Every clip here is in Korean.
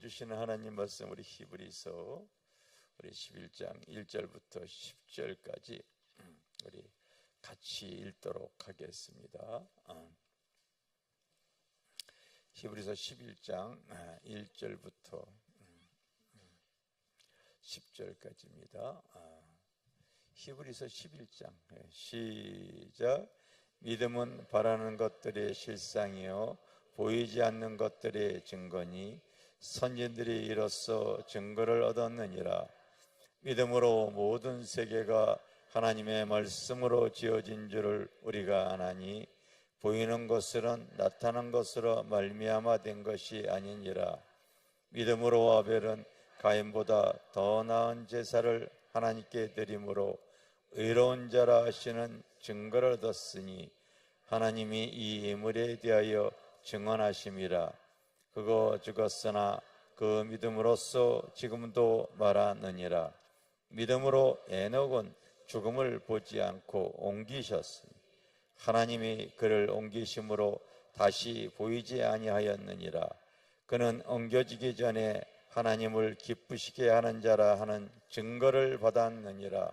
주시는 하나님 말씀 우리 히브리서 우리 11장 1절부터 10절까지 우리 같이 읽도록 하겠습니다. 히브리서 11장 1절부터 10절까지입니다. 히브리서 11장 시작. 믿음은 바라는 것들의 실상이요 보이지 않는 것들의 증거니 선진들이 이로써 증거를 얻었느니라. 믿음으로 모든 세계가 하나님의 말씀으로 지어진 줄을 우리가 아나니 보이는 것으로는 나타난 것으로 말미암아 된 것이 아니니라. 믿음으로 아벨은 가인보다 더 나은 제사를 하나님께 드림으로 의로운 자라 하시는 증거를 얻었으니 하나님이 이 예물에 대하여 증언하심이라. 그거 죽었으나 그 믿음으로써 지금도 말하느니라. 믿음으로 에녹은 죽음을 보지 않고 옮기셨으니 하나님이 그를 옮기심으로 다시 보이지 아니하였느니라. 그는 옮겨지기 전에 하나님을 기쁘시게 하는 자라 하는 증거를 받았느니라.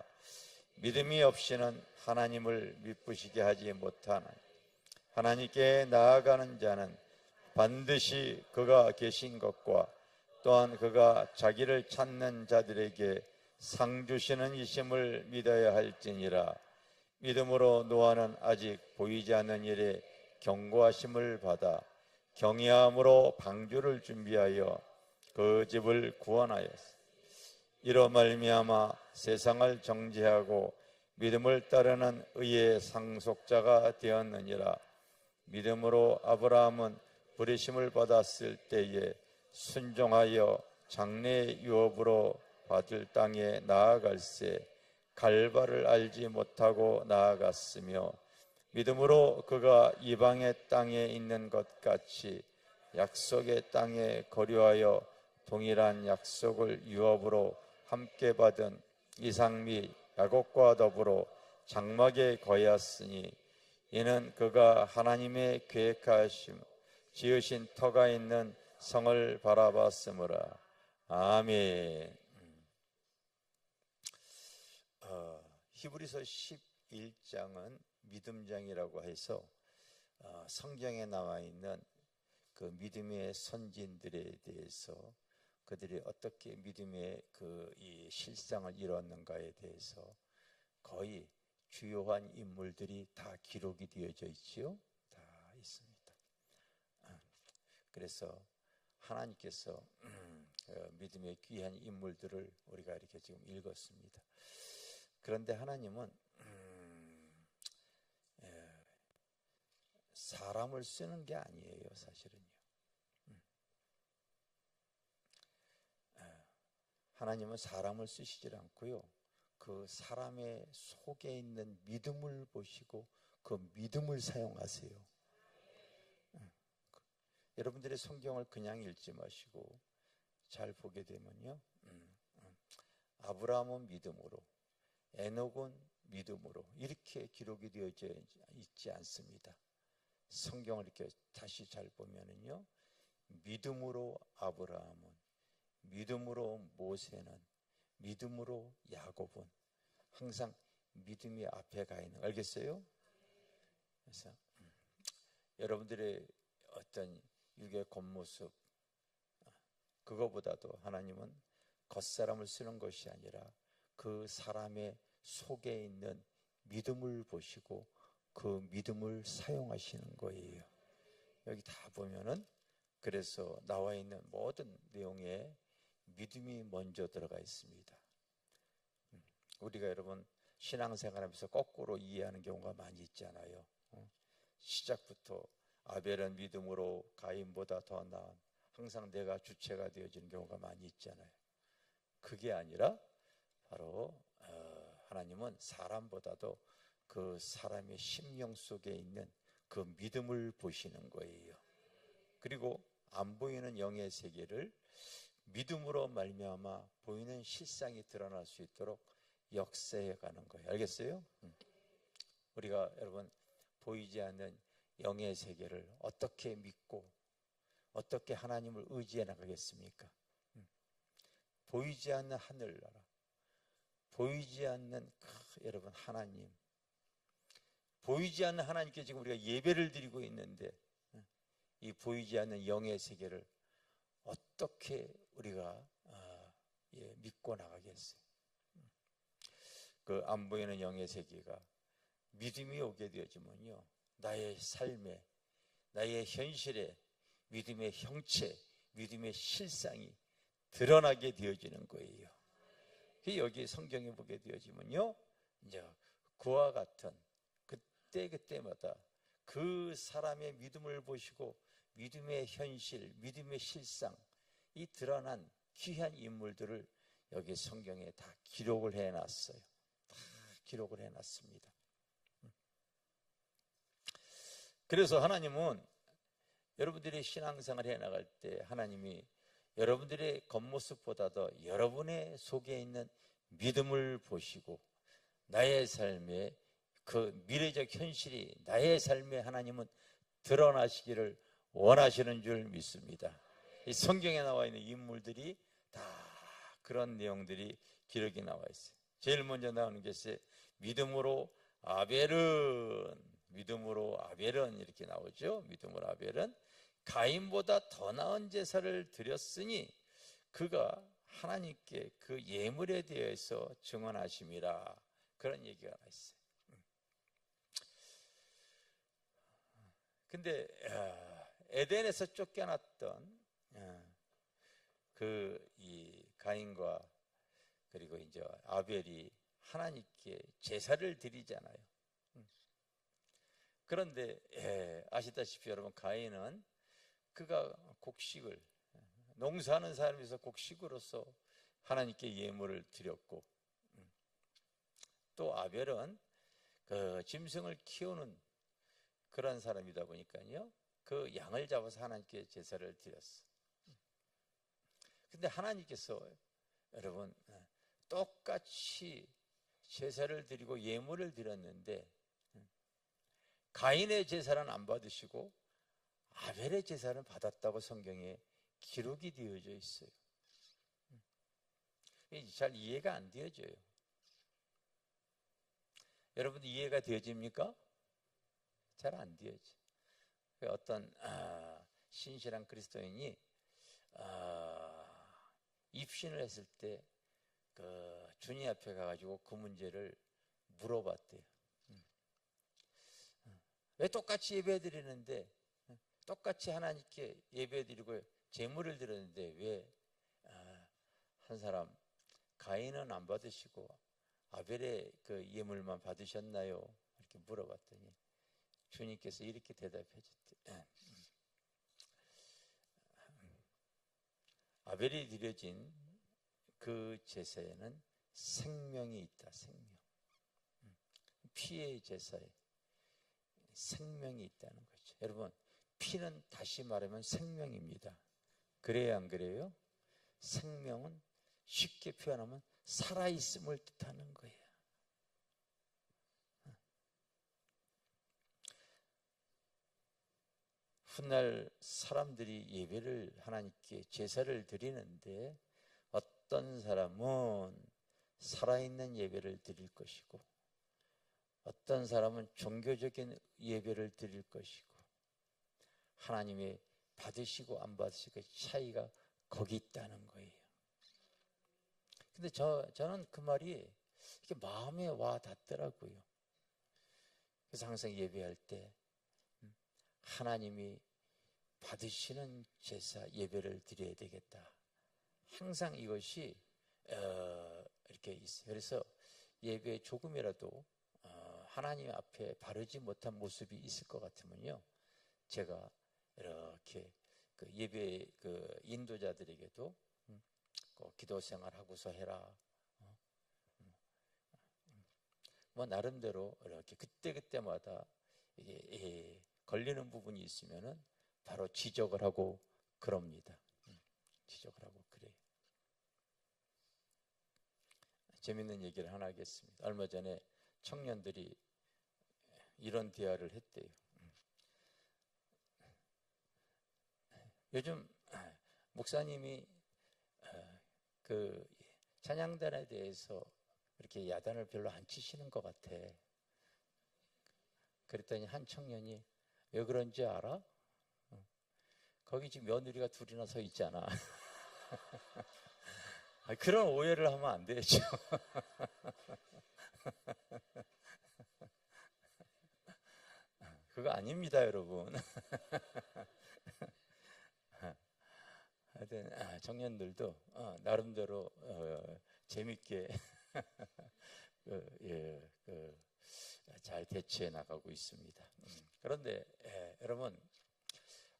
믿음이 없이는 하나님을 기쁘시게 하지 못하는 하나님께 나아가는 자는 반드시 그가 계신 것과 또한 그가 자기를 찾는 자들에게 상 주시는 이심을 믿어야 할지니라. 믿음으로 노아는 아직 보이지 않는 일에 경고하심을 받아 경외함으로 방주를 준비하여 그 집을 구원하였으니 이로 말미암아 세상을 정죄하고 믿음을 따르는 의의 상속자가 되었느니라. 믿음으로 아브라함은 부르심을 받았을 때에 순종하여 장래의 유업으로 받을 땅에 나아갈새 갈바를 알지 못하고 나아갔으며 믿음으로 그가 이방의 땅에 있는 것 같이 약속의 땅에 거류하여 동일한 약속을 유업으로 함께 받은 이삭 및 야곱과 더불어 장막에 거하였으니 이는 그가 하나님의 계획하심 지으신 터가 있는 성을 바라봤으므라. 아멘. 히브리서 11장은 믿음장이라고 해서 성경에 나와 있는 그 믿음의 선진들에 대해서 그들이 어떻게 믿음의 이 실상을 이루었는가에 대해서 거의 주요한 인물들이 다 기록이 되어져 있지요. 다 있습니다. 그래서 하나님께서 믿음의 귀한 인물들을 우리가 이렇게 지금 읽었습니다. 그런데 하나님은 사람을 쓰는 게 아니에요, 사실은요. 하나님은 사람을 쓰시질 않고요. 그 사람의 속에 있는 믿음을 보시고 그 믿음을 사용하세요. 여러분들의 성경을 그냥 읽지 마시고 잘 보게 되면요. 아브라함은 믿음으로, 에녹은 믿음으로 이렇게 기록이 되어져 있지 않습니다. 성경을 이렇게 다시 잘 보면은요. 믿음으로 아브라함은, 믿음으로 모세는, 믿음으로 야곱은 항상 믿음이 앞에 가 있는, 알겠어요? 그래서 여러분들의 어떤 육의 겉모습 그거보다도 하나님은 겉사람을 쓰는 것이 아니라 그 사람의 속에 있는 믿음을 보시고 그 믿음을 사용하시는 거예요. 여기 다 보면은 그래서 나와 있는 모든 내용에 믿음이 먼저 들어가 있습니다. 우리가 여러분 신앙생활하면서 거꾸로 이해하는 경우가 많이 있잖아요. 시작부터 아벨은 믿음으로 가인보다 더 나은, 항상 내가 주체가 되어지는 경우가 많이 있잖아요. 그게 아니라 바로 하나님은 사람보다도 그 사람의 심령 속에 있는 그 믿음을 보시는 거예요. 그리고 안 보이는 영의 세계를 믿음으로 말미암아 보이는 실상이 드러날 수 있도록 역사해 가는 거예요. 알겠어요? 우리가 여러분 보이지 않는 영의 세계를 어떻게 믿고 어떻게 하나님을 의지해 나가겠습니까? 보이지 않는 하늘나라, 보이지 않는 여러분 하나님, 보이지 않는 하나님께 지금 우리가 예배를 드리고 있는데 이 보이지 않는 영의 세계를 어떻게 우리가 믿고 나가겠어요? 그 안 보이는 영의 세계가 믿음이 오게 되어지면요, 나의 삶에, 나의 현실에 믿음의 형체, 믿음의 실상이 드러나게 되어지는 거예요. 여기 성경에 보게 되어지면요, 이제 그와 같은 그때마다 그 사람의 믿음을 보시고 믿음의 현실, 믿음의 실상, 이 드러난 귀한 인물들을 여기 성경에 다 기록을 해놨어요. 다 기록을 해놨습니다. 그래서 하나님은 여러분들이 신앙생활 해나갈 때 하나님이 여러분들의 겉모습보다도 여러분의 속에 있는 믿음을 보시고 나의 삶에 그 미래적 현실이 나의 삶에 하나님은 드러나시기를 원하시는 줄 믿습니다. 이 성경에 나와 있는 인물들이 다 그런 내용들이 기록이 나와 있어요. 제일 먼저 나오는 것이 믿음으로 아벨은 이렇게 나오죠. 믿음으로 아벨은 가인보다 더 나은 제사를 드렸으니 그가 하나님께 그 예물에 대해서 증언하심이라, 그런 얘기가 나와 있어요. 근데 에덴에서 쫓겨났던 이 가인과 그리고 이제 아벨이 하나님께 제사를 드리잖아요. 그런데 아시다시피 여러분, 가인은 그가 곡식을, 농사하는 사람에서 곡식으로서 하나님께 예물을 드렸고, 또 아벨은 그 짐승을 키우는 그런 사람이다 보니까요, 그 양을 잡아서 하나님께 제사를 드렸어. 근데 하나님께서 여러분 똑같이 제사를 드리고 예물을 드렸는데 가인의 제사는 안 받으시고 아벨의 제사는 받았다고 성경에 기록이 되어져 있어요. 잘 이해가 안 되어져요. 여러분 이해가 되어집니까? 잘 안 되어져. 어떤 신실한 그리스도인이 입신을 했을 때 그 주님 앞에 가가지고 그 문제를 물어봤대요. 왜 똑같이 예배드리는데, 똑같이 하나님께 예배드리고 제물을 드렸는데 왜 한 사람 가인은 안 받으시고 아벨의 그 예물만 받으셨나요? 이렇게 물어봤더니 주님께서 이렇게 대답해 줬대. 아벨이 드려진 그 제사에는 생명이 있다. 생명. 피의 제사에 생명이 있다는 거죠. 여러분, 피는 다시 말하면 생명입니다. 그래야 안 그래요? 생명은 쉽게 표현하면 살아있음을 뜻하는 거예요. 훗날 사람들이 예배를 하나님께 제사를 드리는데 어떤 사람은 살아있는 예배를 드릴 것이고 어떤 사람은 종교적인 예배를 드릴 것이고 하나님의 받으시고 안 받으시고 차이가 거기 있다는 거예요. 근데 저는 그 말이 이렇게 마음에 와 닿더라고요. 그래서 항상 예배할 때 하나님이 받으시는 제사 예배를 드려야 되겠다. 항상 이것이 이렇게 있어요. 그래서 예배에 조금이라도 하나님 앞에 바르지 못한 모습이 있을 것 같으면요, 제가 이렇게 그 예배 그 인도자들에게도 기도 생활하고서 해라. 뭐 나름대로 이렇게 그때마다 이게 걸리는 부분이 있으면은 바로 지적을 하고 그럽니다. 지적을 하고 그래요. 재밌는 얘기를 하나 하겠습니다. 얼마 전에 청년들이 이런 대화를 했대요. 요즘 목사님이 그 찬양단에 대해서 이렇게 야단을 별로 안 치시는 것 같아. 그랬더니 한 청년이 왜 그런지 알아? 거기 지금 며느리가 둘이나 서 있잖아. 그런 오해를 하면 안 되죠. 그거 아닙니다, 여러분. 하여튼 청년들도 나름대로 재밌게 잘 대처해 나가고 있습니다. 그런데 여러분,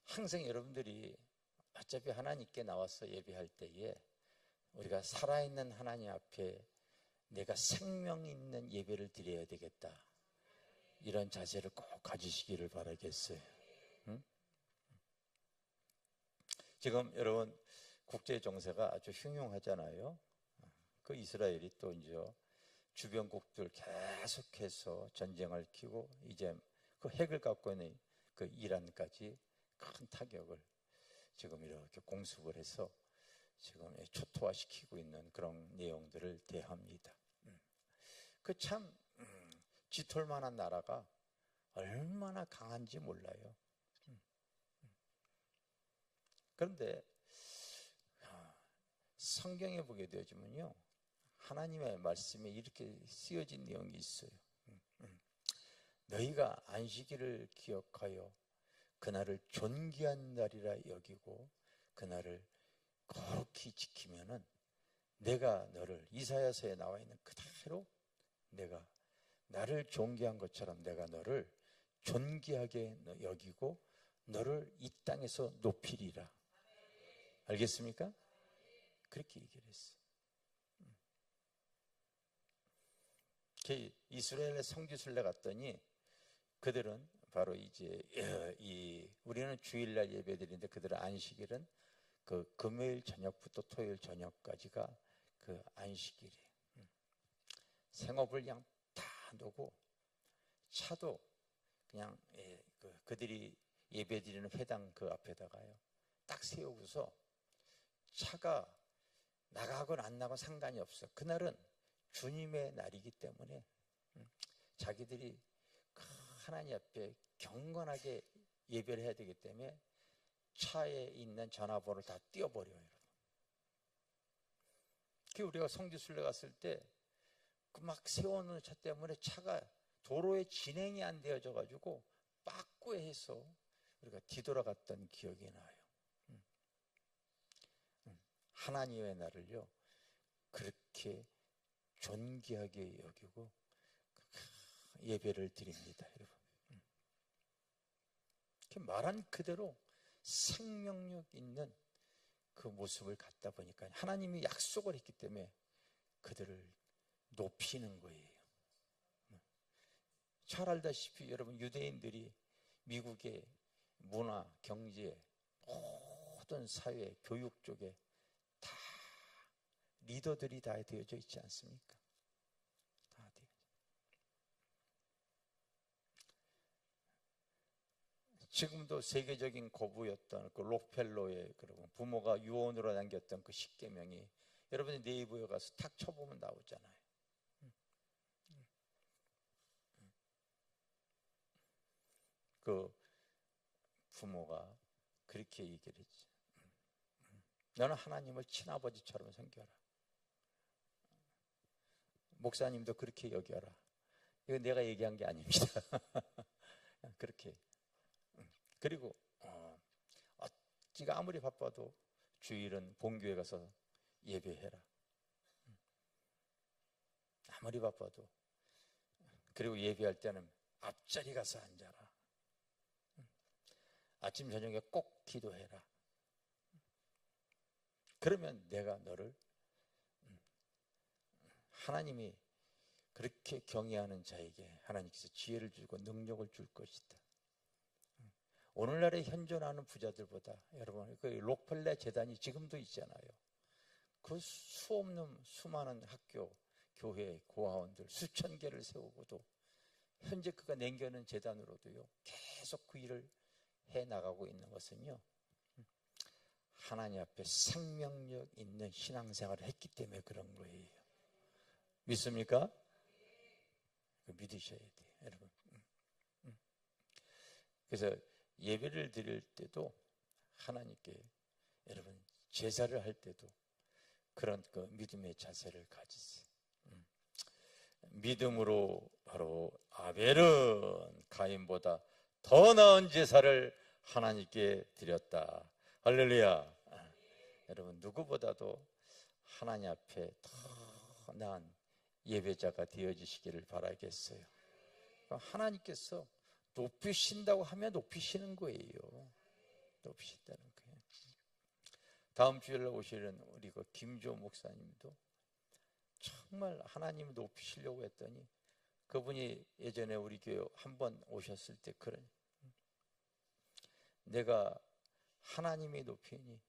항상 여러분들이 어차피 하나님께 나와서 예배할 때에 우리가 살아있는 하나님 앞에 내가 생명 있는 예배를 드려야 되겠다, 이런 자세를 꼭 가지시기를 바라겠어요. 응? 지금 여러분 국제 정세가 아주 흉흉하잖아요. 그 이스라엘이 또 이제 주변국들 계속해서 전쟁을 키고 이제 그 핵을 갖고 있는 그 이란까지 큰 타격을 지금 이렇게 공습을 해서 지금 초토화시키고 있는 그런 내용들을 대합니다. 그 참 쥐털만한 나라가 얼마나 강한지 몰라요. 그런데 성경에 보게 되어지면요, 하나님의 말씀에 이렇게 쓰여진 내용이 있어요. 너희가 안식일을 기억하여 그날을 존귀한 날이라 여기고 그날을 거룩히 지키면은 내가 너를, 이사야서에 나와 있는 그대로 내가 나를 존귀한 것처럼 내가 너를 존귀하게 여기고 너를 이 땅에서 높이리라. 알겠습니까? 그렇게 얘기를 했어요. 이스라엘의 성지순례 갔더니 그들은 바로 이제 우리는 주일날 예배드리는데 그들은 안식일은 그 금요일 저녁부터 토요일 저녁까지가 그 안식일이에요. 생업을 그냥 다 놓고 차도 그냥 그들이 예배드리는 회당 그 앞에다가요 딱 세우고서 차가 나가건 안 나가건 상관이 없어. 그날은 주님의 날이기 때문에 자기들이 하나님 앞에 경건하게 예배를 해야 되기 때문에 차에 있는 전화번호를 다 띄워버려요. 그 우리가 성지순례 갔을 때 그 막 세워놓은 차 때문에 차가 도로에 진행이 안 되어져 가지고 빠꾸해서 우리가 뒤돌아갔던 기억이 나요. 하나님의 날을요 그렇게 존귀하게 여기고 예배를 드립니다, 여러분. 말한 그대로 생명력 있는 그 모습을 갖다 보니까 하나님이 약속을 했기 때문에 그들을 높이는 거예요. 잘 알다시피 여러분, 유대인들이 미국의 문화, 경제, 모든 사회, 교육 쪽에 다 리더들이 다 되어져 있지 않습니까? 다 되어져. 지금도 세계적인 거부였던 그 록펠러의 부모가 유언으로 남겼던 그 10계명이 여러분이 네이버에 가서 탁 쳐보면 나오잖아요. 그 부모가 그렇게 얘기를 했지. 너는 하나님을 친아버지처럼 섬겨라. 목사님도 그렇게 여겨라. 이건 내가 얘기한 게 아닙니다. 그렇게. 그리고 네가 아무리 바빠도 주일은 본교회 가서 예배해라. 아무리 바빠도. 그리고 예배할 때는 앞자리 가서 앉아라. 아침 저녁에 꼭 기도해라. 그러면 내가 너를, 하나님이 그렇게 경외하는 자에게 하나님께서 지혜를 주고 능력을 줄 것이다. 오늘날에 현존하는 부자들보다 여러분, 그 록펠러 재단이 지금도 있잖아요. 그 수없는 수많은 학교, 교회, 고아원들 수천 개를 세우고도 현재 그가 남겨놓은 재단으로도요 계속 그 일을 해 나가고 있는 것은요, 하나님 앞에 생명력 있는 신앙생활을 했기 때문에 그런 거예요. 믿습니까? 믿으셔야 돼요, 여러분. 그래서 예배를 드릴 때도 하나님께, 여러분 제사를 할 때도 그런 그 믿음의 자세를 가지세요. 믿음으로 바로 아벨은 가인보다 더 나은 제사를 하나님께 드렸다. 할렐루야. 여러분 누구보다도 하나님 앞에 더 나은 예배자가 되어지시기를 바라겠어요. 하나님께서 높이신다고 하면 높이시는 거예요. 높이신다는 거예요. 다음 주일날 오시는 우리 그 김조 목사님도 정말 하나님을 높이시려고 했더니 그분이 예전에 우리 교회 한번 오셨을 때 그런, 내가 하나님이 높이니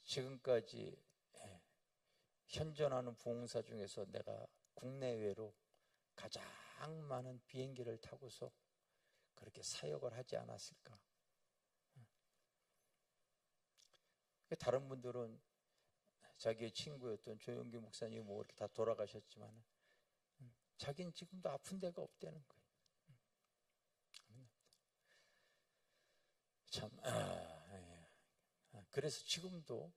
지금까지 현존하는 부흥사 중에서 내가 국내외로 가장 많은 비행기를 타고서 그렇게 사역을 하지 않았을까. 다른 분들은 자기의 친구였던 조영규 목사님이 뭐 이렇게 다 돌아가셨지만 자기는 지금도 아픈 데가 없다는 거예요. 참, 그래서 지금도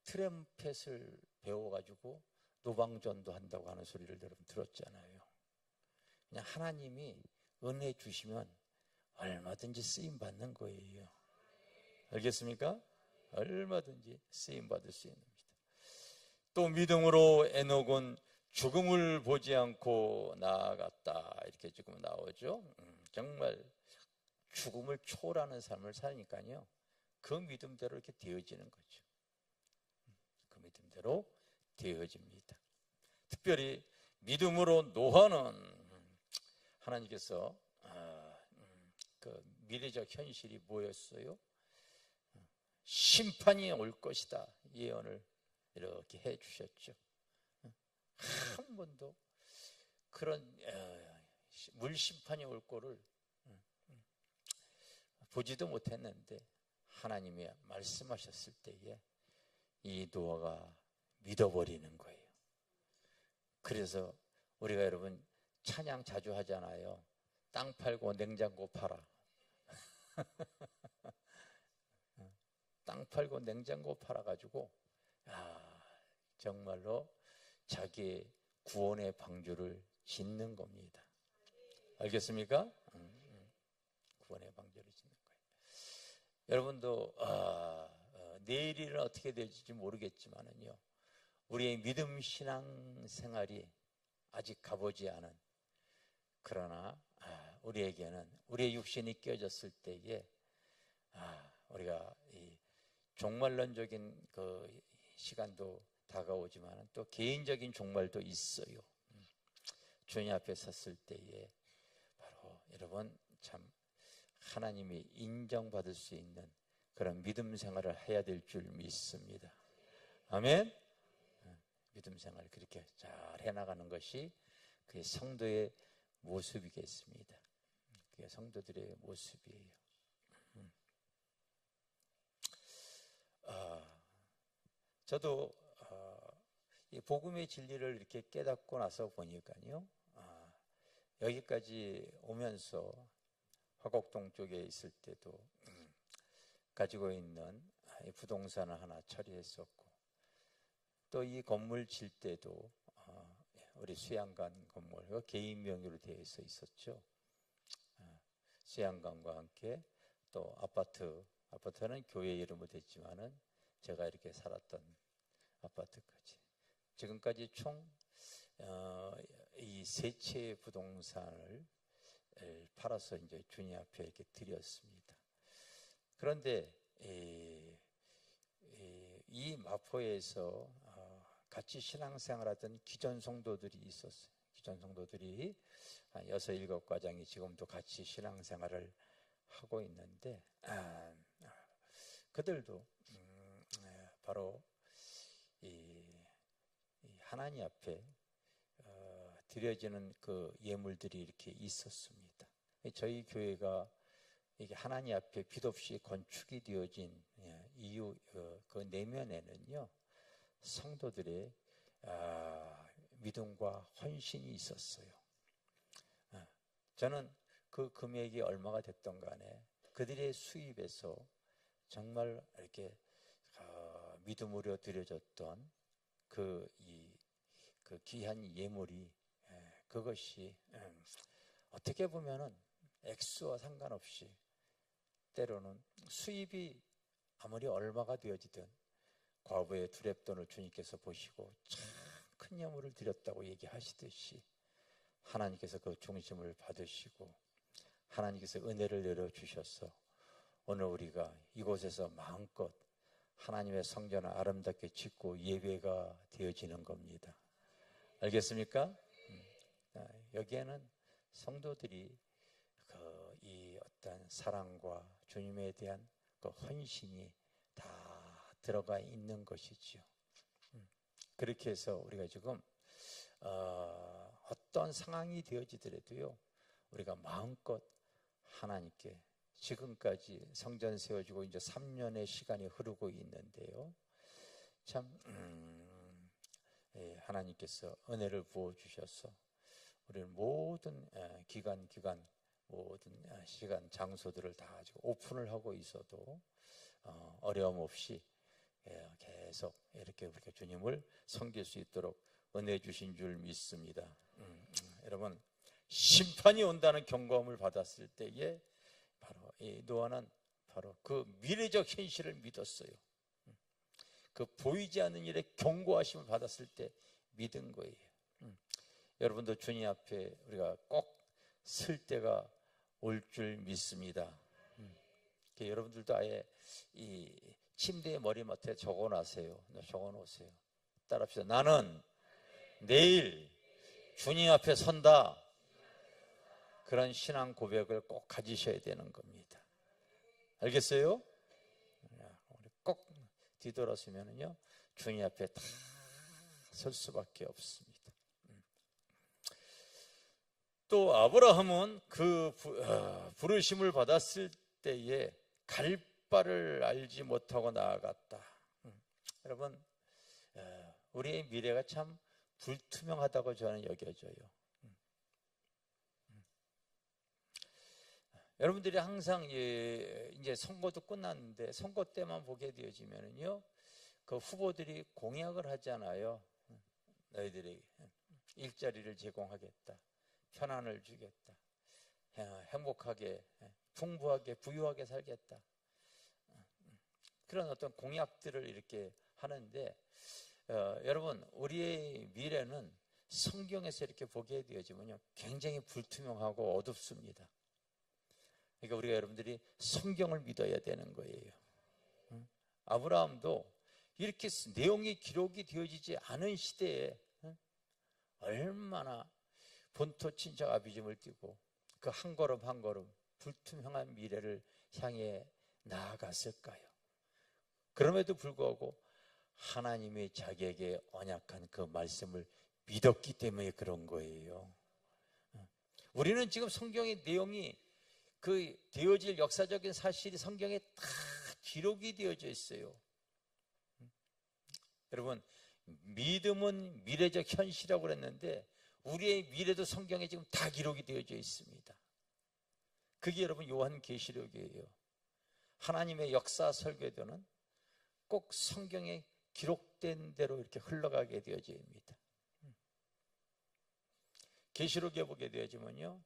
트럼펫을 배워가지고 노방전도 한다고 하는 소리를 여러분 들었잖아요. 그냥 하나님이 은혜 주시면 얼마든지 쓰임 받는 거예요. 알겠습니까? 얼마든지 쓰임 받을 수 있는 겁니다. 또 믿음으로 에녹은 죽음을 보지 않고 나아갔다, 이렇게 지금 나오죠. 정말 죽음을 초월하는 삶을 사니까요, 그 믿음대로 이렇게 되어지는 거죠. 그 믿음대로 되어집니다. 특별히 믿음으로 노아는 하나님께서 그 미래적 현실이 뭐였어요? 심판이 올 것이다, 예언을 이렇게 해 주셨죠. 한 번도 그런 물심판이 올 거를 보지도 못했는데 하나님이 말씀하셨을 때에 이 노아가 믿어버리는 거예요. 그래서 우리가 여러분 찬양 자주 하잖아요. 땅 팔고 냉장고 팔아. 땅 팔고 냉장고 팔아가지고 정말로 자기의 구원의 방주를 짓는 겁니다. 알겠습니까? 구원의 방주를 짓는 거예요. 여러분도 내일은 어떻게 될지 모르겠지만은요, 우리의 믿음 신앙 생활이 아직 가보지 않은, 그러나 우리에게는 우리의 육신이 깨어졌을 때에 우리가 이 종말론적인 그 시간도 다가오지만 또 개인적인 종말도 있어요. 주님 앞에 섰을 때에 바로 여러분 참 하나님이 인정받을 수 있는 그런 믿음 생활을 해야 될 줄 믿습니다. 아멘. 믿음 생활을 그렇게 잘 해나가는 것이 그의 성도의 모습이겠습니다. 그게 성도들의 모습이에요. 저도 이 복음의 진리를 이렇게 깨닫고 나서 보니까요, 여기까지 오면서 화곡동 쪽에 있을 때도 가지고 있는 부동산을 하나 처리했었고, 또 이 건물 질 때도 우리 수양관 건물 개인 명의로 되어 있었죠. 수양관과 함께 또 아파트는 교회 이름으로 됐지만은 제가 이렇게 살았던 아파트까지, 지금까지 총 이 세 채의 부동산을 팔아서 이제 주님 앞에 이렇게 드렸습니다. 그런데 이 마포에서 같이 신앙생활하던 기존 성도들이 있었어요. 기존 성도들이 한 6, 7가정이 지금도 같이 신앙생활을 하고 있는데, 그들도 바로 이 하나님 앞에 드려지는 그 예물들이 이렇게 있었습니다. 저희 교회가 이게 하나님 앞에 빚 없이 건축이 되어진 이유 그 내면에는요 성도들의 믿음과 헌신이 있었어요. 저는 그 금액이 얼마가 됐던 간에 그들의 수입에서 정말 이렇게 믿음으로 드려졌던 그 귀한 예물이 그것이 어떻게 보면은 액수와 상관없이 때로는 수입이 아무리 얼마가 되어지든 과부의 두렙돈을 주님께서 보시고 참 큰 예물을 드렸다고 얘기하시듯이 하나님께서 그 중심을 받으시고 하나님께서 은혜를 내려주셔서 오늘 우리가 이곳에서 마음껏 하나님의 성전을 아름답게 짓고 예배가 되어지는 겁니다. 알겠습니까? 여기에는 성도들이 이 어떤 사랑과 주님에 대한 그 헌신이 다 들어가 있는 것이지요. 그렇게 해서 우리가 지금 어떤 상황이 되어지더라도요 우리가 마음껏 하나님께 지금까지 성전 세워지고 이제 3년의 시간이 흐르고 있는데요 참 하나님께서 은혜를 부어주셔서 우리는 모든 기간 모든 시간 장소들을 다 지금 오픈을 하고 있어도 어려움 없이 계속 이렇게 우리가 주님을 섬길 수 있도록 은혜 주신 줄 믿습니다. 여러분 심판이 온다는 경고함을 받았을 때에 바로 이 노아는 바로 그 미래적 현실을 믿었어요. 그 보이지 않는 일에 경고하심을 받았을 때 믿은 거예요. 여러분도 주님 앞에 우리가 꼭 설 때가 올 줄 믿습니다. 여러분들도 아예 이 침대의 머리맡에 적어놓으세요. 적어놓으세요. 따라합시다. 나는 내일 주님 앞에 선다. 그런 신앙 고백을 꼭 가지셔야 되는 겁니다. 알겠어요? 우리 꼭 뒤돌아서면요 주님 앞에 다 설 수밖에 없습니다. 또 아브라함은 그 부르심을 받았을 때에 갈 바를 알지 못하고 나아갔다. 여러분 우리의 미래가 참 불투명하다고 저는 여겨져요. 여러분들이 항상 이제 선거도 끝났는데 선거 때만 보게 되어지면요 그 후보들이 공약을 하잖아요. 너희들이 일자리를 제공하겠다, 편안을 주겠다, 행복하게 풍부하게 부유하게 살겠다, 그런 어떤 공약들을 이렇게 하는데 여러분 우리의 미래는 성경에서 이렇게 보게 되어지면요 굉장히 불투명하고 어둡습니다. 그러니까 우리가 여러분들이 성경을 믿어야 되는 거예요. 아브라함도 이렇게 내용이 기록이 되어지지 않은 시대에 얼마나 본토 친척 아비즘을 띠고 그 한 걸음 한 걸음 불투명한 미래를 향해 나아갔을까요? 그럼에도 불구하고 하나님의 자기에게 언약한 그 말씀을 믿었기 때문에 그런 거예요. 우리는 지금 성경의 내용이 그 되어질 역사적인 사실이 성경에 다 기록이 되어져 있어요. 여러분 믿음은 미래적 현실이라고 그랬는데 우리의 미래도 성경에 지금 다 기록이 되어져 있습니다. 그게 여러분 요한계시록이에요. 하나님의 역사 설계도는 꼭 성경에 기록된 대로 이렇게 흘러가게 되어집니다. 계시록에 보게 되어지면요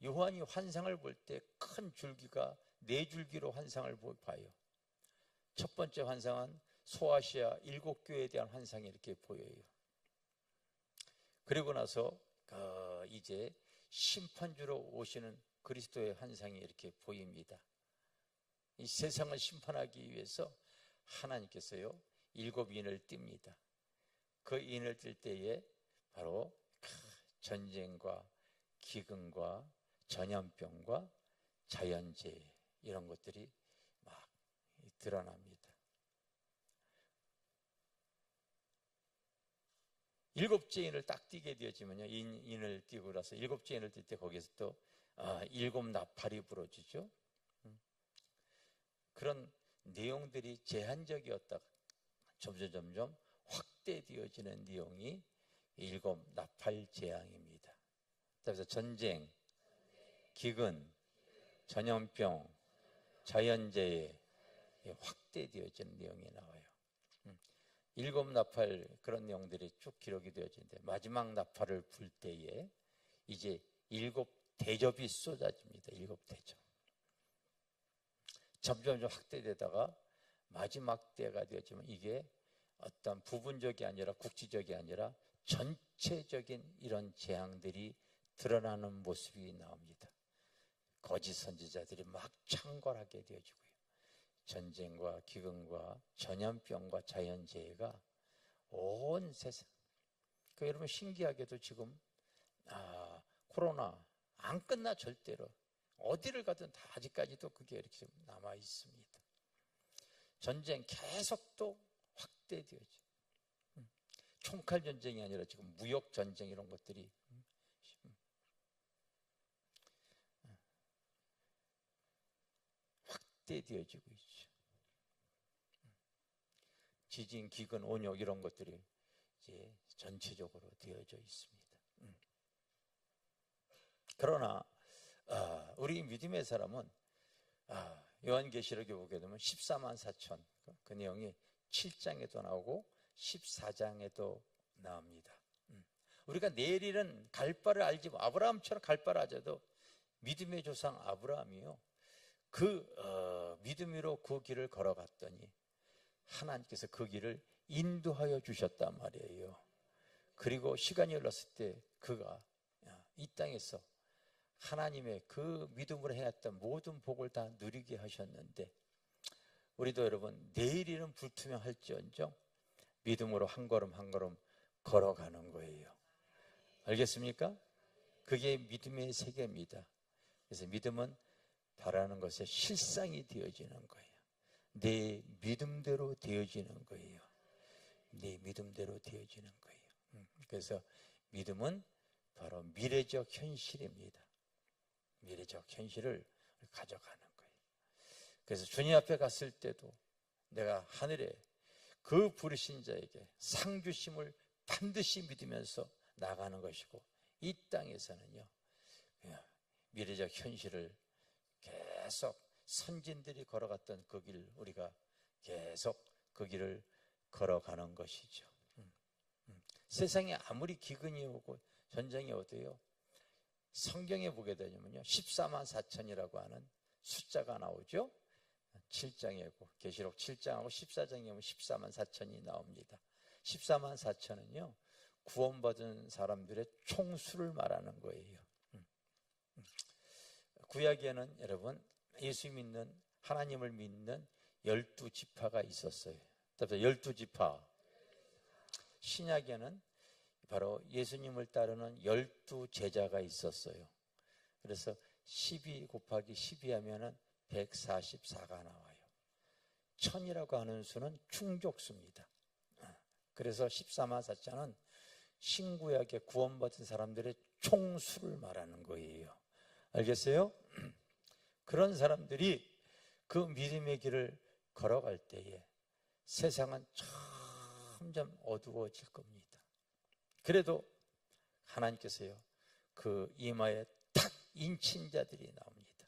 요한이 환상을 볼 때 큰 줄기가 4줄기로 환상을 봐요. 첫 번째 환상은 소아시아 7교회에 대한 환상이 이렇게 보여요. 그리고 나서 이제 심판주로 오시는 그리스도의 환상이 이렇게 보입니다. 이 세상을 심판하기 위해서 하나님께서요 7인을 띱니다. 그 인을 뜰 때에 바로 전쟁과 기근과 전염병과 자연재해 이런 것들이 막 드러납니다. 7째 인을 딱 띄게 되어지면요 인을 띄고 나서 7째 인을 뜰 때 거기서 또 7 나팔이 부러지죠. 그런 내용들이 제한적이었다가 점점 확대되어지는 내용이 7 나팔 재앙입니다. 그래서 전쟁, 기근, 전염병, 자연재해 확대되어지는 내용이 나와요. 7 나팔 그런 내용들이 쭉 기록이 되어지는데 마지막 나팔을 불 때에 이제 7 대접이 쏟아집니다. 7 대접. 점점 확대되다가 마지막 때가 되어지면 이게 어떤 부분적이 아니라 국지적이 아니라 전체적인 이런 재앙들이 드러나는 모습이 나옵니다. 거짓 선지자들이 막 창궐하게 되어지고요. 전쟁과 기근과 전염병과 자연재해가 온 세상. 여러분 신기하게도 지금 코로나 안 끝나 절대로. 어디를 가든 다 아직까지도 그게 이렇게 남아 있습니다. 전쟁 계속 또 확대되어져. 총칼 전쟁이 아니라 지금 무역 전쟁 이런 것들이 확대되어지고 있죠. 지진, 기근, 온역 이런 것들이 이제 전체적으로 되어져 있습니다. 그러나 우리 믿음의 사람은 요한계시록에 보게 되면 14만 4천 그 내용이 7장에도 나오고 14장에도 나옵니다. 우리가 내일은 갈 바를 알지 아브라함처럼 갈 바를 알아도 믿음의 조상 아브라함이요. 믿음으로 그 길을 걸어갔더니 하나님께서 그 길을 인도하여 주셨단 말이에요. 그리고 시간이 흘렀을 때 그가 이 땅에서 하나님의 그 믿음으로 해왔던 모든 복을 다 누리게 하셨는데 우리도 여러분 내일이는 불투명할지언정 믿음으로 한 걸음 한 걸음 걸어가는 거예요. 알겠습니까? 그게 믿음의 세계입니다. 그래서 믿음은 바라는 것에 실상이 되어지는 거예요. 내 믿음대로 되어지는 거예요. 내 믿음대로 되어지는 거예요. 그래서 믿음은 바로 미래적 현실입니다. 미래적 현실을 가져가는 거예요. 그래서 주님 앞에 갔을 때도 내가 하늘에 그 부르신 자에게 상 주심을 반드시 믿으면서 나가는 것이고 이 땅에서는요 미래적 현실을 계속 선진들이 걸어갔던 그 길 우리가 계속 그 길을 걸어가는 것이죠. 세상에 아무리 기근이 오고 전쟁이 오도요 성경에 보게 되면요 14만 4천이라고 하는 숫자가 나오죠. 7장이고 계시록 7장하고 14장에 보면 14만 4천이 나옵니다. 14만 4천은요 구원받은 사람들의 총수를 말하는 거예요. 구약에는 여러분 예수 믿는 하나님을 믿는 12지파가 있었어요. 12지파. 신약에는 바로 예수님을 따르는 12제자가 있었어요. 그래서 12 곱하기 12 하면은 144가 나와요. 1000이라고 하는 수는 충족수입니다. 그래서 14만 4천은 신구약에 구원받은 사람들의 총수를 말하는 거예요. 알겠어요? 그런 사람들이 그 믿음의 길을 걸어갈 때에 세상은 점점 어두워질 겁니다. 그래도 하나님께서요 그 이마에 탁 인친 자들이 나옵니다.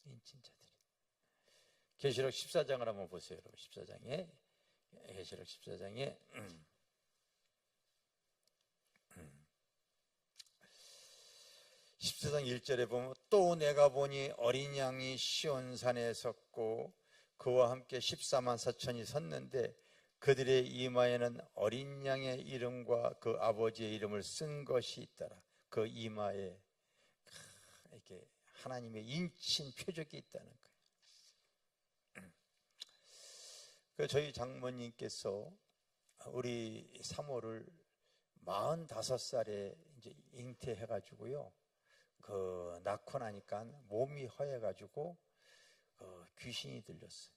인친 자들이. 계시록 14장을 한번 보세요. 여러분 14장에 계시록 14장에 14장 1절에 보면 또 내가 보니 어린 양이 시온산에 섰고 그와 함께 14만 4천이 섰는데 그들의 이마에는 어린 양의 이름과 그 아버지의 이름을 쓴 것이 있더라. 그 이마에 이렇게 하나님의 인친 표적이 있다는 거예요. 저희 장모님께서 우리 사모를 45살에 이제 잉태해가지고요. 낳고 나니까 몸이 허해가지고 귀신이 들렸어요.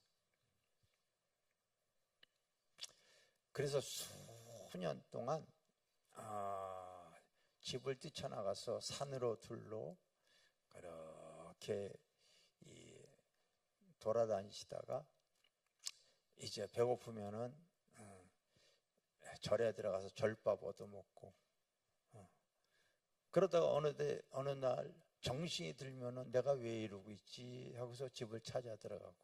그래서 수년 동안 집을 뛰쳐나가서 산으로 둘로 그렇게 돌아다니시다가 이제 배고프면은 절에 들어가서 절밥 얻어먹고, 그러다가 어느 날 정신이 들면은 내가 왜 이러고 있지 하고서 집을 찾아 들어가고,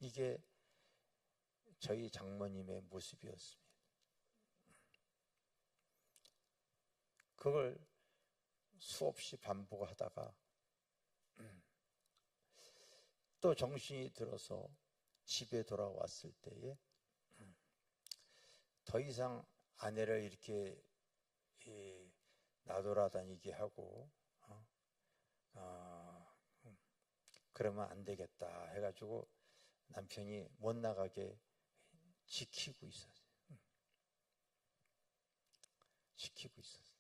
이게 저희 장모님의 모습이었습니다. 그걸 수없이 반복하다가 또 정신이 들어서 집에 돌아왔을 때에 더 이상 아내를 이렇게 나돌아다니게 하고 그러면 안 되겠다 해가지고 남편이 못 나가게 지키고 있었어요. 지키고 있었어요.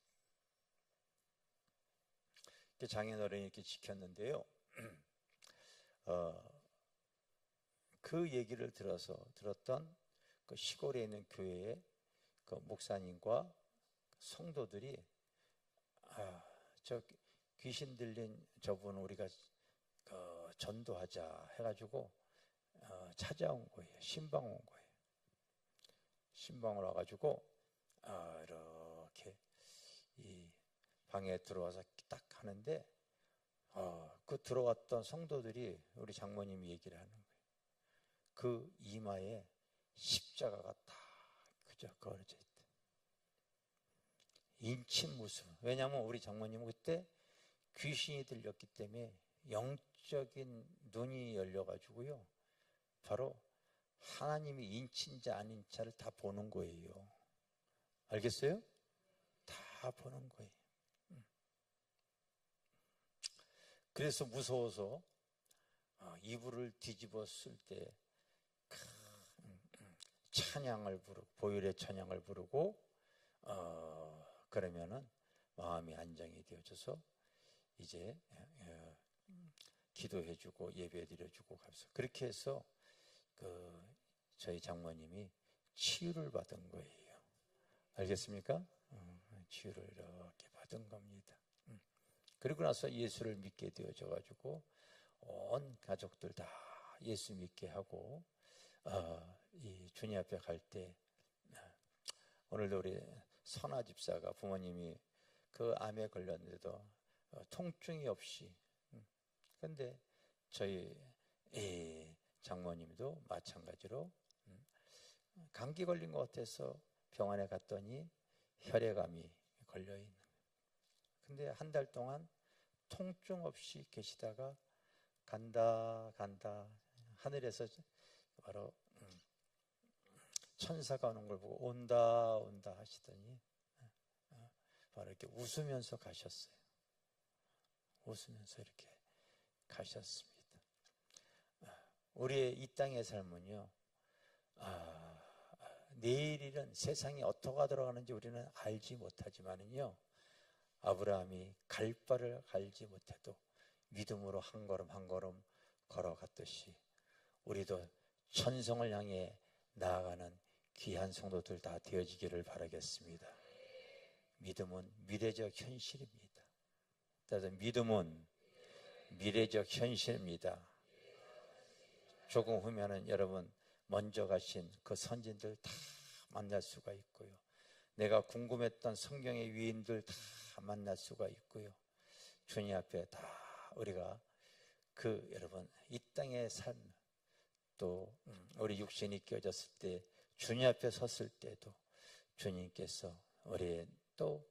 장인어른이 이렇게 지켰는데요. 그 얘기를 들었던 그 시골에 있는 교회의 그 목사님과 성도들이 저 귀신 들린 저분 우리가 전도하자 해가지고 찾아온 거예요. 신방 온 거예요. 신방을 와가지고 이렇게 이 방에 들어와서 딱 하는데 그 들어왔던 성도들이 우리 장모님이 얘기를 하는 거예요. 그 이마에 십자가가 딱 그저 걸어져 있대. 인침무수. 왜냐하면 우리 장모님은 그때 귀신이 들렸기 때문에 영적인 눈이 열려가지고요, 바로 하나님이 인친자 아닌자를 다 보는 거예요. 알겠어요? 다 보는 거예요. 그래서 무서워서 이불을 뒤집어 쓸 때 찬양을 부르고, 보혈의 찬양을 부르고 그러면은 마음이 안정이 되어져서 이제 기도해주고 예배드려주고 가면서 그렇게 해서 저희 장모님이 치유를 받은 거예요. 알겠습니까? 치유를 이렇게 받은 겁니다. 그리고 나서 예수를 믿게 되어져 가지고 온 가족들 다 예수 믿게 하고 이 주님 앞에 갈 때 오늘도 우리 선아 집사가 부모님이 그 암에 걸렸는데도 통증이 없이, 근데 저희 장모님도 마찬가지로 감기 걸린 것 같아서 병원에 갔더니 혈액암이 걸려있는 거예요. 근데 한 달 동안 통증 없이 계시다가 간다 하늘에서 바로 천사가 오는 걸 보고 온다 하시더니 바로 이렇게 웃으면서 가셨어요. 웃으면서 이렇게 가셨습니다. 우리의 이 땅의 삶은요, 내일일은 세상이 어떻게 돌아가는지 우리는 알지 못하지만은요, 아브라함이 갈 바를 알지 못해도 믿음으로 한 걸음 한 걸음 걸어갔듯이 우리도 천성을 향해 나아가는 귀한 성도들 다 되어지기를 바라겠습니다. 믿음은 미래적 현실입니다. 따라서 믿음은 미래적 현실입니다. 조금 후면은 여러분 먼저 가신 그 선진들 다 만날 수가 있고요, 내가 궁금했던 성경의 위인들 다 만날 수가 있고요, 주님 앞에 다 우리가 여러분 이 땅의 삶, 또 우리 육신이 깨어졌을 때 주님 앞에 섰을 때도 주님께서 우리 또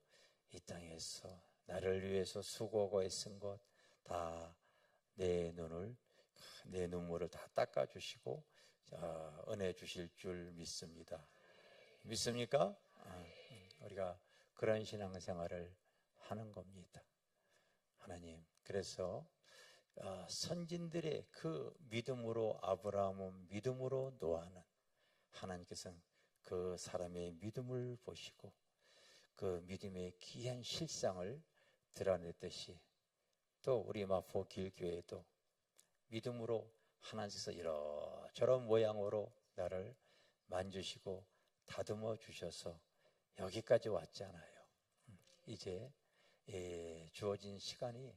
이 땅에서 나를 위해서 수고하고 애쓴 것 다 내 눈물을 다 닦아주시고 은혜 주실 줄 믿습니다. 믿습니까? 우리가 그런 신앙생활을 하는 겁니다. 하나님, 그래서 선진들의 그 믿음으로, 아브라함은 믿음으로 노아는, 하나님께서는 그 사람의 믿음을 보시고 그 믿음의 귀한 실상을 드러냈듯이 또 우리 마포 길교회도 믿음으로 하나님께서 이러저런 모양으로 나를 만지시고 다듬어 주셔서 여기까지 왔잖아요. 이제 주어진 시간이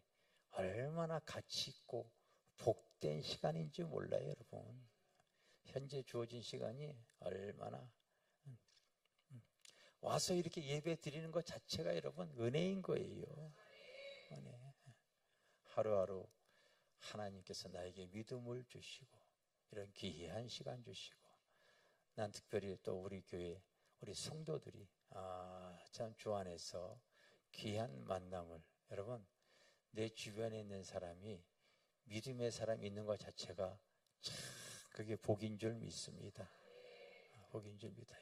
얼마나 가치 있고 복된 시간인지 몰라요, 여러분. 현재 주어진 시간이 얼마나 와서 이렇게 예배 드리는 것 자체가 여러분 은혜인 거예요. 은혜. 하루하루 하나님께서 나에게 믿음을 주시고 이런 귀한 시간 주시고, 난 특별히 또 우리 교회 우리 성도들이 참 주 안에서 귀한 만남을, 여러분 내 주변에 있는 사람이 믿음의 사람이 있는 것 자체가 참 그게 복인 줄 믿습니다. 복인 줄 믿어요.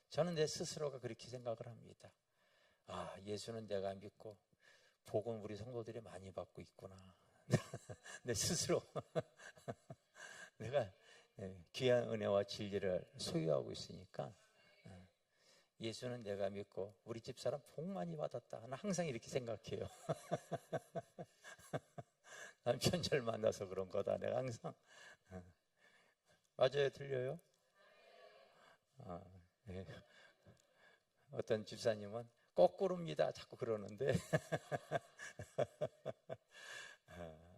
저는 내 스스로가 그렇게 생각을 합니다. 예수는 내가 믿고 복은 우리 성도들이 많이 받고 있구나. 내 스스로 내가 귀한 은혜와 진리를 소유하고 있으니까 예수는 내가 믿고 우리 집사람 복 많이 받았다. 나는 항상 이렇게 생각해요. 남편 잘 만나서 그런 거다. 내가 항상. 맞아요? 들려요? 네. 어떤 집사님은 거꾸로입니다 자꾸 그러는데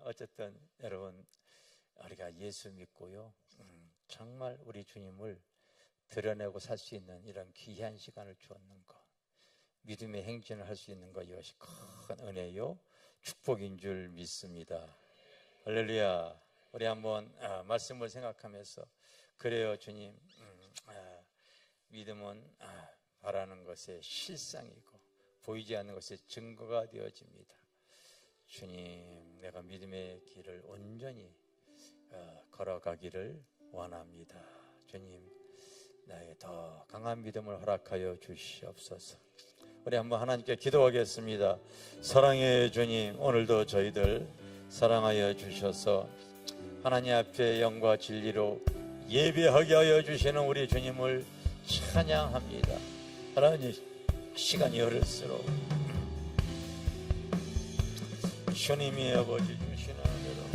어쨌든 여러분, 우리가 예수 믿고요, 정말 우리 주님을 드러내고 살 수 있는 이런 귀한 시간을 주었는 것, 믿음의 행진을 할 수 있는 것, 이것이 큰 은혜요 축복인 줄 믿습니다. 할렐루야. 우리 한번 말씀을 생각하면서, 그래요 주님, 믿음은 바라는 것의 실상이고 보이지 않는 것의 증거가 되어집니다. 주님, 내가 믿음의 길을 온전히 걸어가기를 원합니다. 주님, 나의 더 강한 믿음을 허락하여 주시옵소서. 우리 한번 하나님께 기도하겠습니다. 사랑의 주님, 오늘도 저희들 사랑하여 주셔서 하나님 앞에 영과 진리로 예배하게 하여 주시는 우리 주님을 찬양합니다. 하나님, 시간이 흐를수록 주님이 아버지 주시는 대로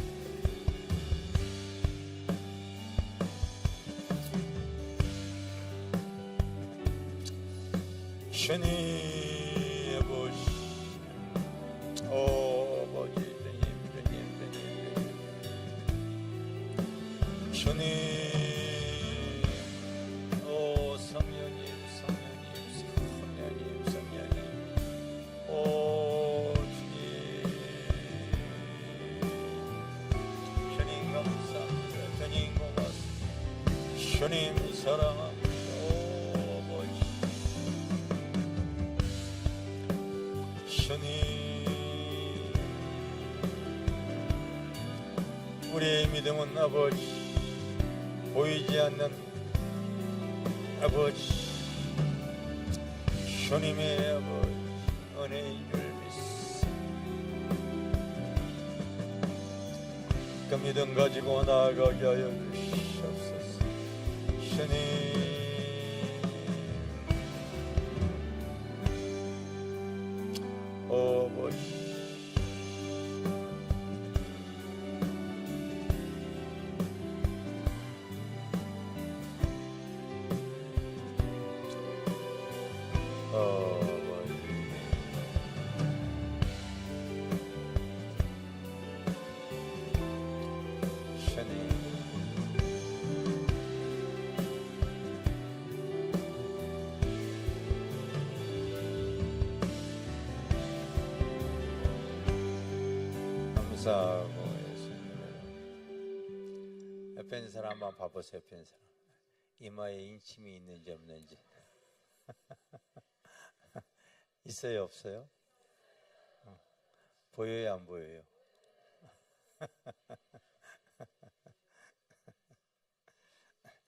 주님 아버지, 아버지 주님 주님 사랑합니다. 아버지 주님, 우리의 믿음은 아버지 보이지 않는 아버지 주님의 아버지 은혜인 줄 믿습니다. 그 믿음 가지고 나아가게 하여 주시옵소서. 주님, 아버지 감사하고 있습니다. 옆에 있는 사람 한번 봐보세요. 옆에 있는 사람 이마에 인침이 있는지 없는지. 있어요 없어요? 보여요 안 보여요?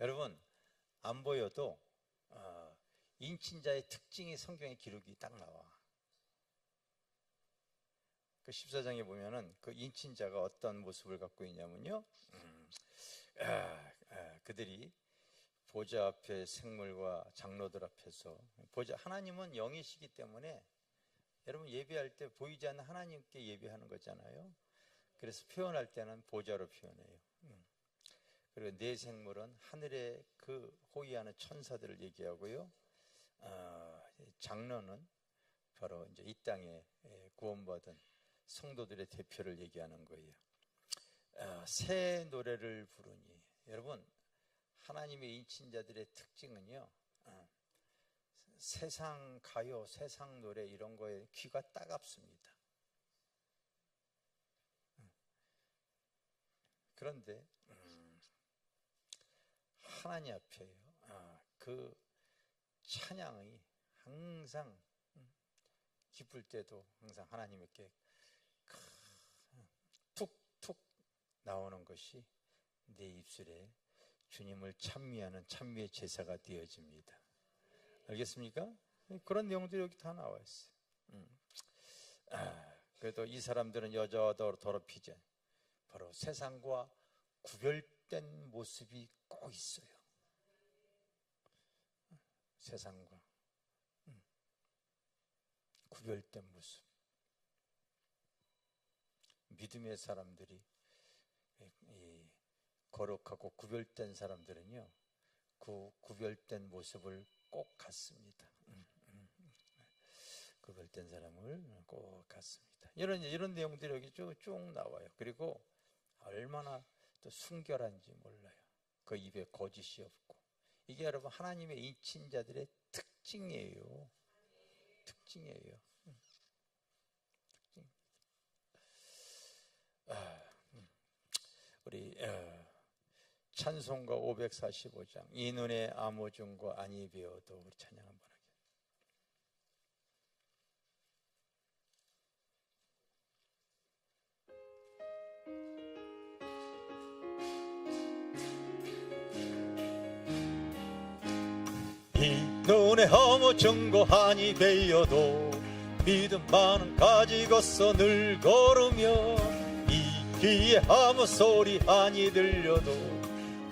여러분, 안 보여도 인친자의 특징이 성경의 기록이 딱 나와. 그 14장에 보면은 그 인친자가 어떤 모습을 갖고 있냐면요, 그들이 보좌 앞에 생물과 장로들 앞에서, 보좌, 하나님은 영이시기 때문에 여러분 예배할 때 보이지 않는 하나님께 예배하는 거잖아요. 그래서 표현할 때는 보좌로 표현해요. 그리고 네 생물은 하늘에 그 호위하는 천사들을 얘기하고요, 장로는 바로 이제 이 땅에 구원받은 성도들의 대표를 얘기하는 거예요. 새 노래를 부르니. 여러분, 하나님의 인친자들의 특징은요, 세상 가요, 세상 노래 이런 거에 귀가 따갑습니다. 그런데 하나님 앞에요, 그 찬양이 항상 기쁠 때도 항상 하나님께 툭툭 나오는 것이 내 입술에 주님을 찬미하는 찬미의 제사가 되어집니다. 알겠습니까? 그런 내용들이 여기 다 나와 있어요. 그래도 이 사람들은 여자도 더럽히지, 바로 세상과 구별된 모습이 꼭 있어요. 세상과 구별된 모습. 믿음의 사람들이, 이 거룩하고 구별된 사람들은요, 그 구별된 모습을 꼭 갖습니다. 구별된 사람을 꼭 갖습니다. 이런 내용들이 여기 쭉 나와요. 그리고 얼마나 또 순결한지 몰라요. 그 입에 거짓이 없고. 이게 여러분 하나님의 인친자들의 특징이에요. 특징이에요. 우리 찬송가 545장, 이 눈에 아무 증거 아니 배워도, 우리 찬양 한번 하게. 이 눈에 아무 증거 아니 배워도 믿음만은 가지고서 늘 걸으며, 이 귀에 아무 소리 아니 들려도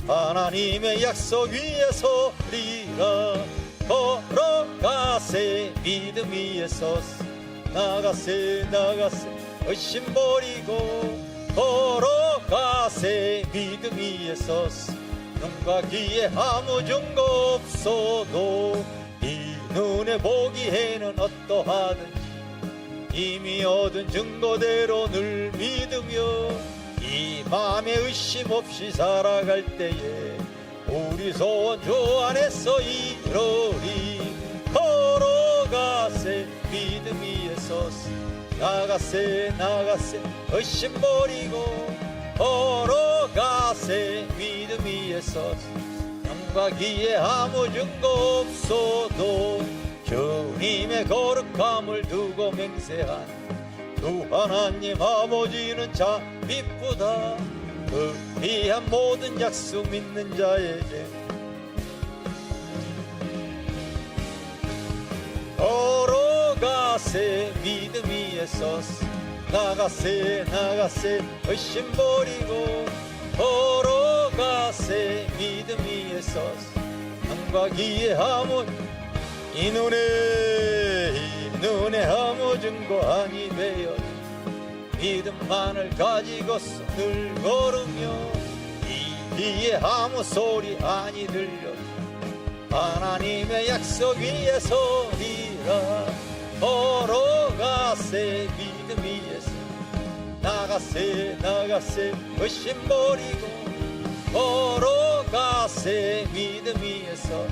하나님의 약속 위에 서리라. 걸어가세 믿음 위에 서서, 나가세 의심 버리고, 걸어가세 믿음 위에 서서, 눈과 귀에 아무 증거 없어도 이 눈에 보기에는 어떠하든지 이미 얻은 증거대로 늘 믿으며, 이 마음에 의심 없이 살아갈 때에 우리 소원 주 안에서 이루리. 걸어가세 믿음 위에 서서, 나가세 의심 버리고, 걸어가세 믿음 위에 서서, 눈과 귀에 아무 증거 없어도 주님의 거룩함을 두고 맹세한 주 하나님 아버지는 참 이쁘다. 그 귀한 모든 약속 믿는 자에게 걸어가세 믿음 위에 서서, 나가세 의심 버리고, 걸어가세 믿음 위에 서서, 눈과 귀에 아무, 이 눈에 아무 증거 아니 배워 믿음만을 가지고서 늘 걸으며, 이 귀에 아무 소리 아니 들려 하나님의 약속 위에 서리라. 걸어가세 믿음 위에서, 나가세 의심 버리고, 걸어가세 믿음 위에서,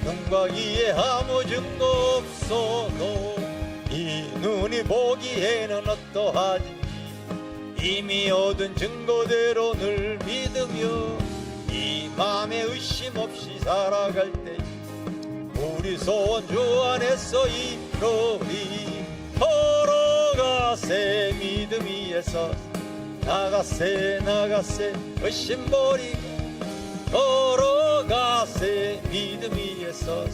눈과 귀에 아무 증거 없어도 이 눈이 보기에는 어떠하든지 이미 얻은 증거대로 늘 믿으며, 이 맘에 의심 없이 살아갈 때 우리 소원 주 안에서 이루리. 걸어가세 믿음 위에서, 나가세 의심 버리고, 걸어가세 믿음 위에서,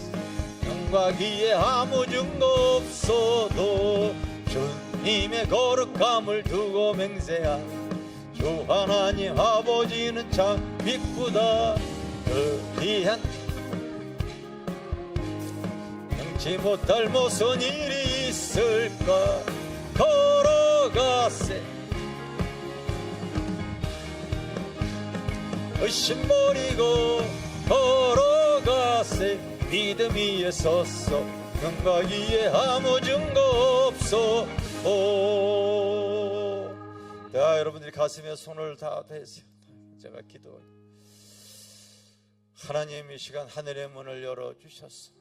눈과 귀에 아무 증거 없어도 주님의 거룩함을 두고 맹세한 주 하나님 아버지는 참 이쁘다. 그 귀한 능치 못할 무슨 일이 있을까. 걸어가세 의심 버리고, 걸어가세 믿음 위에 섰어, 눈과 귀에 아무 증거 없어. 자, 여러분들이 가슴에 손을 다 대세요. 제가 기도해요. 하나님, 이 시간 하늘의 문을 열어주셨어.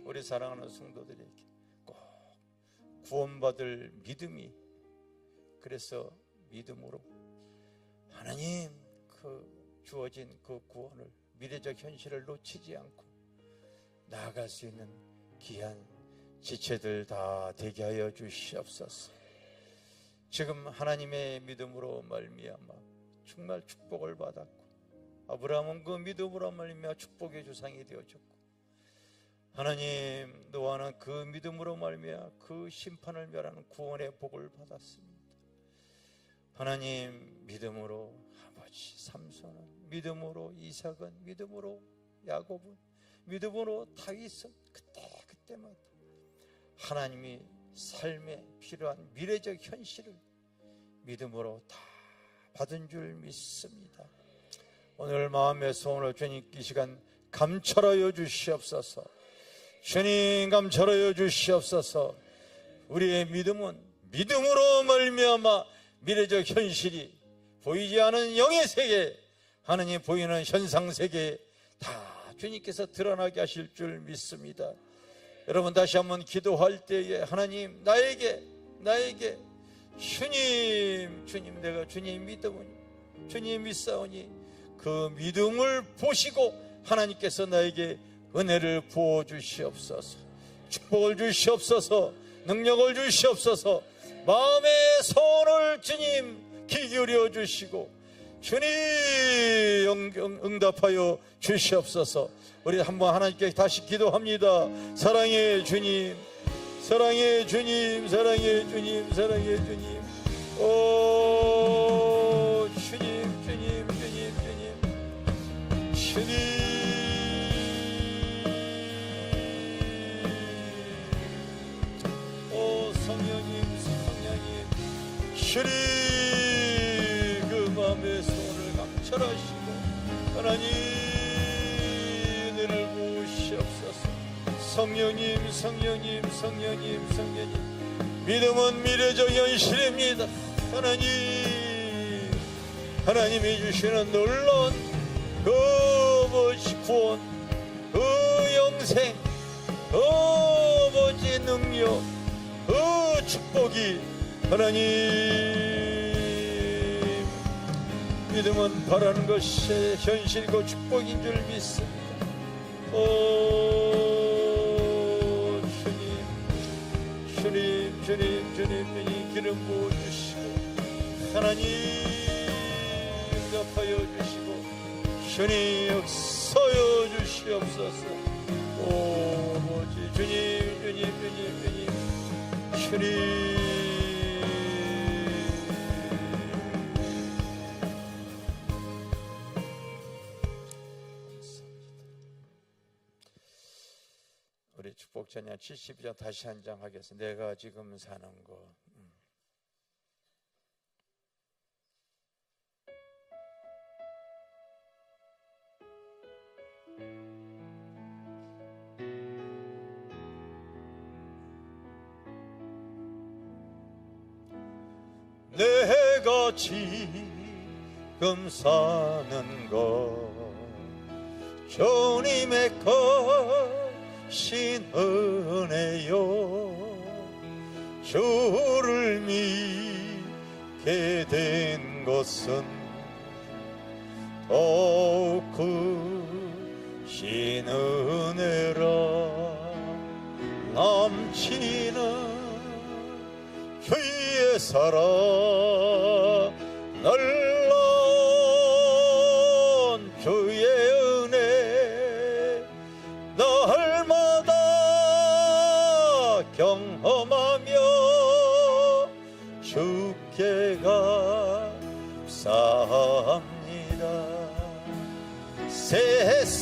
우리 사랑하는 성도들에게 꼭 구원받을 믿음이, 그래서 믿음으로 하나님 그 주어진 그 구원을, 미래적 현실을 놓치지 않고 나아갈 수 있는 귀한 지체들 다 되게 하여 주시옵소서. 지금 하나님의 믿음으로 말미암아 정말 축복을 받았고, 아브라함은 그 믿음으로 말미암아 축복의 조상이 되어졌고, 하나님 노아는 그 믿음으로 말미암아 그 심판을 멸하는 구원의 복을 받았습니다. 하나님 믿음으로 아버지 삼손은, 믿음으로 이삭은, 믿음으로 야곱은, 믿음으로 다윗은 그때마다 하나님이 삶에 필요한 미래적 현실을 믿음으로 다 받은 줄 믿습니다. 오늘 마음의 소원을 주님께 이 시간 감찰하여 주시옵소서. 주님 감찰하여 주시옵소서. 우리의 믿음은 믿음으로 말미암아 미래적 현실이 보이지 않은 영의 세계, 하나님 보이는 현상 세계에 다 주님께서 드러나게 하실 줄 믿습니다. 여러분 다시 한번 기도할 때에 하나님 나에게 주님 내가 주님 믿으오니, 주님 믿사오니 그 믿음을 보시고 하나님께서 나에게 은혜를 부어주시옵소서. 축복을 주시옵소서. 능력을 주시옵소서. 마음의 소원을 주님 귀 기울여 주시고 주님 응답하여 주시옵소서. 우리 한번 하나님께 다시 기도합니다. 사랑의 주님, 사랑의 주님, 사랑의 주님, 사랑의 주님. 오 주님, 주님, 주님, 주님, 주님. 오 성령님, 성령님, 주님 그 마음의 소원을 감찰하시고 하나님 은혜를 부으시옵소서. 성령님, 성령님, 성령님, 성령님. 믿음은 미래적 현실입니다. 하나님이 주시는 놀라운 그 구원, 그 영생, 그 능력, 그 축복이 하나님, 믿음은 바라는 것이 현실이고 축복인 줄 믿습니다. 오 주님, 주님 기름 부어주시고 하나님 응답하여 주시고 주님 역사여 주시옵소서. 오 아버지 주님, 우리 축복전야 72장 다시 한 장 하겠습니다. 내가 지금 사는 것. 내가 지금 사는 것 주님의 크신 은혜요. 주를 믿게 된 것은 더욱 크신 은혜라. 넘치는 주의 사랑 놀라운 주의 은혜 날마다 경험하며 주께 감사합니다. 세상에서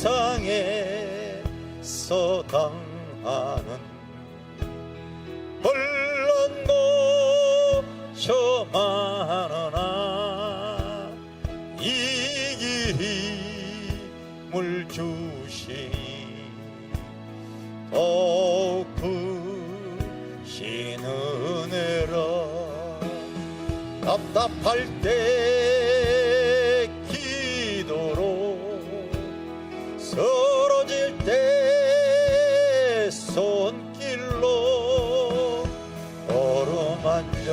당하는 물론 저 많으나 이기 힘을 주시니 더욱 크신 은혜라. 답답할 때 기도로, 쓰러질 때 손길로 어루만져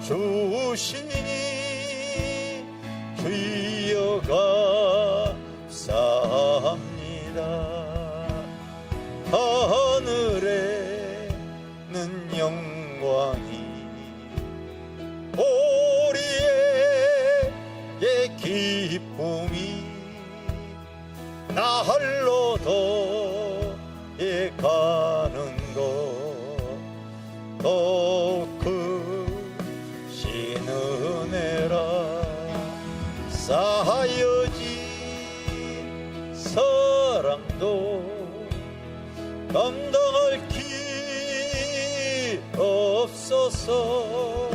주시니 주여 감사합니다. 하늘에는 영광이, 우리의 기쁨이 날로도 가는 것, 또 크신 은혜라. 쌓여진 사랑도 감당할 길 없어서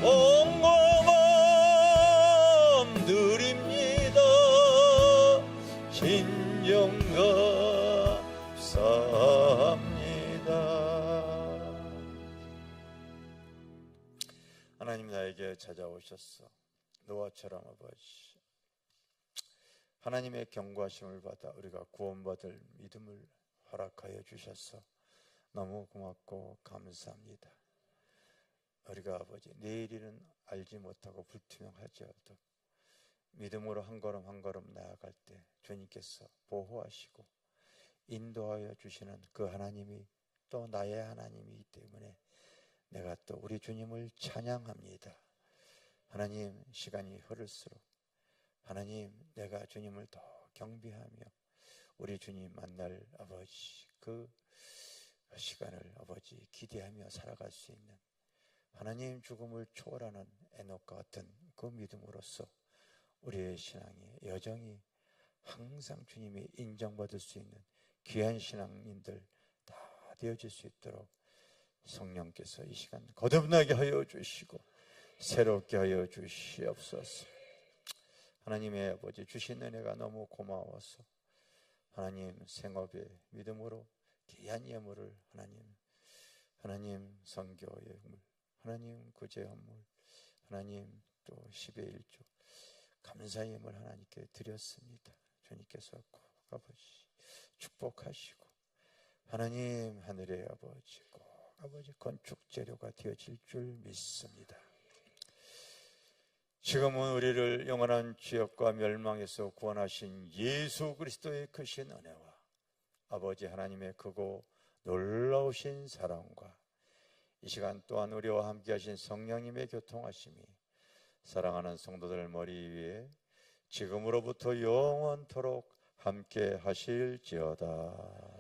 온 마음 드립니다. 진정 감사합니다. 하나님 나에게 찾아오셨어. 노아처럼 아버지, 하나님의 경고하심을 받아 우리가 구원받을 믿음을 허락하여 주셔서 너무 고맙고 감사합니다. 우리가 아버지 내일일은 알지 못하고 불투명하지어도 믿음으로 한 걸음 한 걸음 나아갈 때 주님께서 보호하시고 인도하여 주시는 그 하나님이 또 나의 하나님이기 때문에 내가 또 우리 주님을 찬양합니다. 하나님, 시간이 흐를수록 하나님, 내가 주님을 더 경배하며 우리 주님 만날 아버지 그 시간을 아버지 기대하며 살아갈 수 있는 하나님, 죽음을 초월하는 에녹과 같은 그 믿음으로써 우리의 신앙이 여정이 항상 주님이 인정받을 수 있는 귀한 신앙인들 다 되어질 수 있도록 성령께서 이 시간 거듭나게 하여 주시고 새롭게 하여 주시옵소서. 하나님의 아버지 주신 은혜가 너무 고마워서 하나님 생업의 믿음으로 귀한 예물을 하나님 선교의 예물, 하나님 구제 헌물, 하나님 또 10의 1조 감사의 예물 하나님께 드렸습니다. 주님께서 꼭 아버지 축복하시고 하나님 하늘의 아버지 꼭 아버지 건축 재료가 되어질 줄 믿습니다. 지금은 우리를 영원한 죄악과 멸망에서 구원하신 예수 그리스도의 크신 은혜와 아버지 하나님의 크고 놀라우신 사랑과 이 시간 또한 우리와 함께 하신 성령님의 교통하심이 사랑하는 성도들 머리 위에 지금으로부터 영원토록 함께 하실지어다.